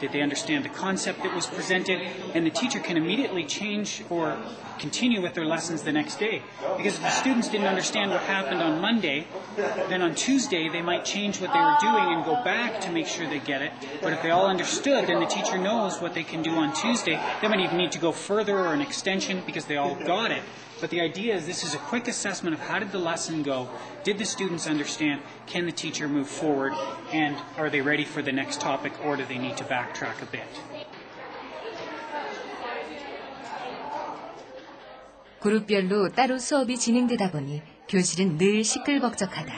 Did they understand the concept that was presented? And the teacher can immediately change or continue with their lessons the next day. Because if the students didn't understand what happened on Monday, then on Tuesday they might change what they were doing and go back to make sure they get it. But if they all understood, then the teacher knows what they can do on Tuesday. They might even need to go further or an extension because they all got it. But the idea is this is a quick assessment of how did the lesson go, did the students understand, can the teacher move forward, and are they ready for the next topic or do they need to backtrack a bit. 그룹별로 따로 수업이 진행되다 보니 교실은 늘 시끌벅적하다.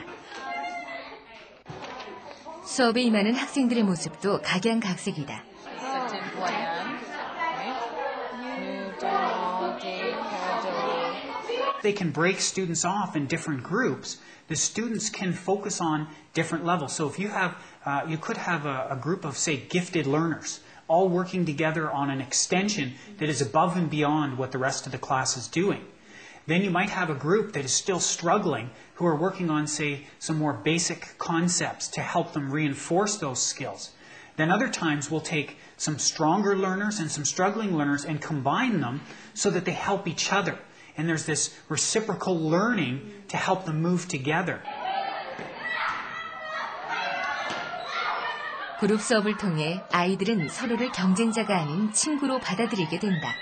수업에 임하는 학생들의 모습도 각양각색이다. They can break students off in different groups. The students can focus on different levels. So if you have, you could have a group of, say, gifted learners all working together on an extension that is above and beyond what the rest of the class is doing. Then you might have a group that is still struggling who are working on, say, some more basic concepts to help them reinforce those skills. Then other times we'll take some stronger learners and some struggling learners and combine them so that they help each other. And there's this reciprocal learning to help them move together. 그룹 수업을 통해 아이들은 서로를 경쟁자가 아닌 친구로 받아들이게 된다.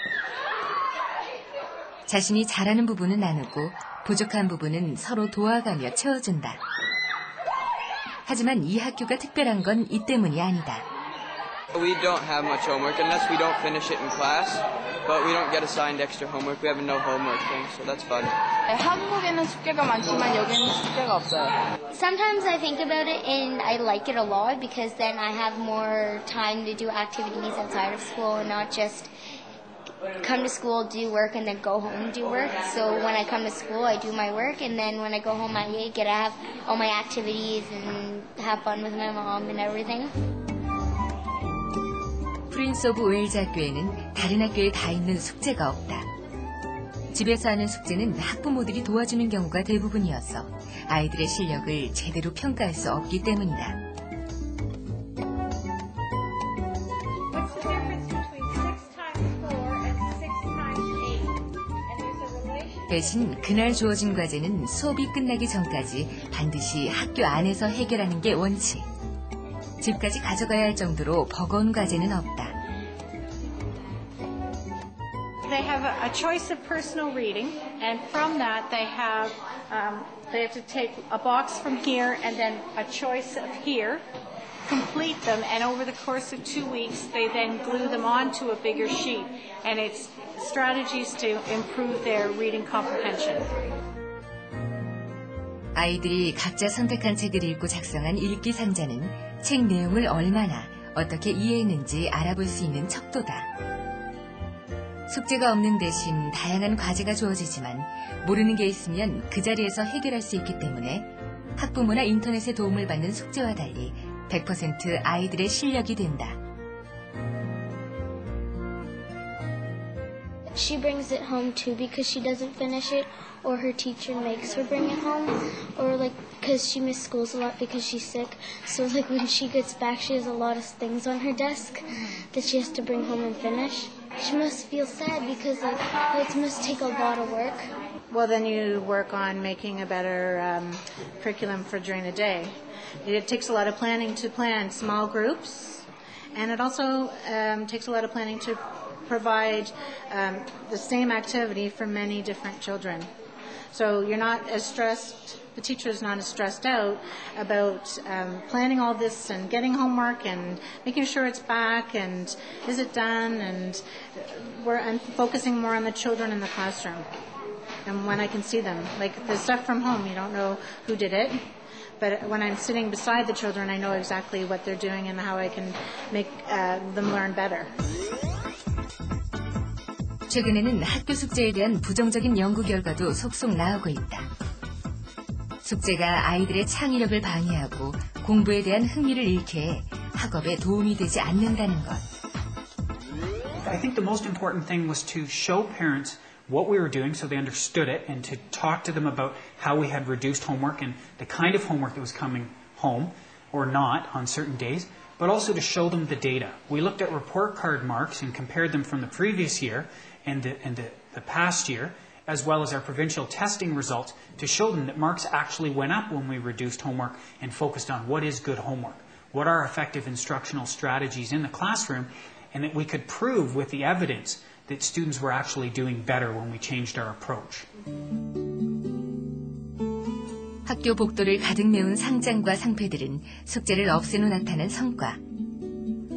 자신이 잘하는 부분은 나누고 부족한 부분은 서로 도와가며 채워준다. 하지만 이 학교가 특별한 건 이 때문이 아니다. We don't have much homework unless we don't finish it in class, but we don't get assigned extra homework. We have a no homework thing, so that's fun. 한국에는 숙제가 많지만 여기는 숙제가 없어요. Sometimes I think about it and I like it a lot because then I have more time to do activities outside of school and not just come to school, do work, and then go home, do work. So when I come to school, I do my work, and then when I go home, I get to have all my activities and have fun with my mom and everything. 프린스 오브 웨일즈 학교에는 다른 학교에 다 있는 숙제가 없다. 집에서 하는 숙제는 학부모들이 도와주는 경우가 대부분이어서 아이들의 실력을 제대로 평가할 수 없기 때문이다. 대신 그날 주어진 과제는 수업이 끝나기 전까지 반드시 학교 안에서 해결하는 게 원칙. 집까지 가져가야 할 정도로 버거운 과제는 없다. They have a choice of personal reading, and from that they have to take a box from here and then a choice of here, complete them, and over the course of 2 weeks they then glue them onto a bigger sheet, and it's strategies to improve their reading comprehension. 아이들이 각자 선택한 책을 읽고 작성한 읽기 상자는 책 내용을 얼마나 어떻게 이해했는지 알아볼 수 있는 척도다. 숙제가 없는 대신 다양한 과제가 주어지지만 모르는 게 있으면 그 자리에서 해결할 수 있기 때문에 학부모나 인터넷의 도움을 받는 숙제와 달리 100% 아이들의 실력이 된다. She brings it home too because she doesn't finish it, or her teacher makes her bring it home, or like because she missed schools a lot because she's sick. So like when she gets back, she has a lot of things on her desk that she has to bring home and finish. She must feel sad because like it must take a lot of work. Well, then you work on making a better curriculum for during the day. It takes a lot of planning to plan small groups, and it also takes a lot of planning to provide the same activity for many different children. So you're not as stressed, the teacher is not as stressed out about planning all this and getting homework and making sure it's back and is it done, and I'm focusing more on the children in the classroom and when I can see them. Like the stuff from home, you don't know who did it. But when I'm sitting beside the children, I know exactly what they're doing and how I can make them learn better. 최근에는 학교 숙제에 대한 부정적인 연구 결과도 속속 나오고 있다. 숙제가 아이들의 창의력을 방해하고 공부에 대한 흥미를 잃게 해 학업에 도움이 되지 않는다는 것. I think the most important thing was to show parents what we were doing so they understood it, and to talk to them about how we had reduced homework and the kind of homework that was coming home or not on certain days. but also to show them the data. We looked at report card marks and compared them from the previous year and the past year, as well as our provincial testing results, to show them that marks actually went up when we reduced homework and focused on what is good homework, what are effective instructional strategies in the classroom, and that we could prove with the evidence that students were actually doing better when we changed our approach. 학교 복도를 가득 메운 상장과 상패들은 숙제를 없앤 후 나타난 성과.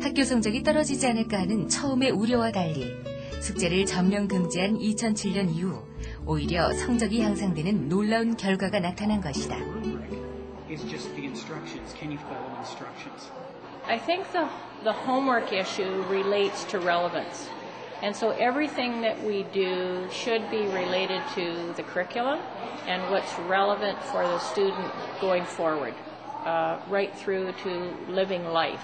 학교 성적이 떨어지지 않을까 하는 처음의 우려와 달리 숙제를 전면 금지한 2007년 이후 오히려 성적이 향상되는 놀라운 결과가 나타난 것이다. I think the homework issue relates to relevance. And so everything that we do should be related to the curriculum and what's relevant for the student going forward, right through to living life.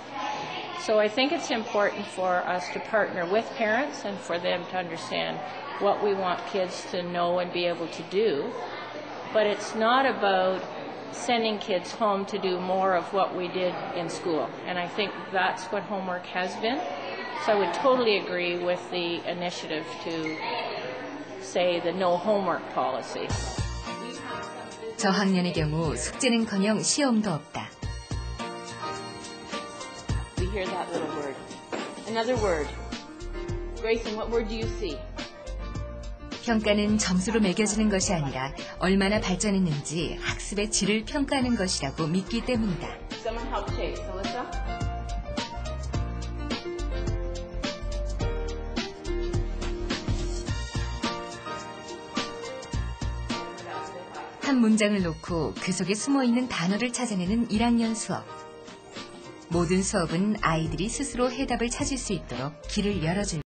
So I think it's important for us to partner with parents and for them to understand what we want kids to know and be able to do. But it's not about sending kids home to do more of what we did in school. And I think that's what homework has been. So I would totally agree with the initiative to say the no homework policy. 저학년의 경우 숙제는커녕 시험도 없다. We hear that little word. Another word. Grayson, what word do you see? 평가는 점수로 매겨지는 것이 아니라 얼마나 발전했는지 학습의 질을 평가하는 것이라고 믿기 때문이다. Someone help Chase. Alyssa? 한 문장을 놓고 그 속에 숨어있는 단어를 찾아내는 1학년 수업. 모든 수업은 아이들이 스스로 해답을 찾을 수 있도록 길을 열어줄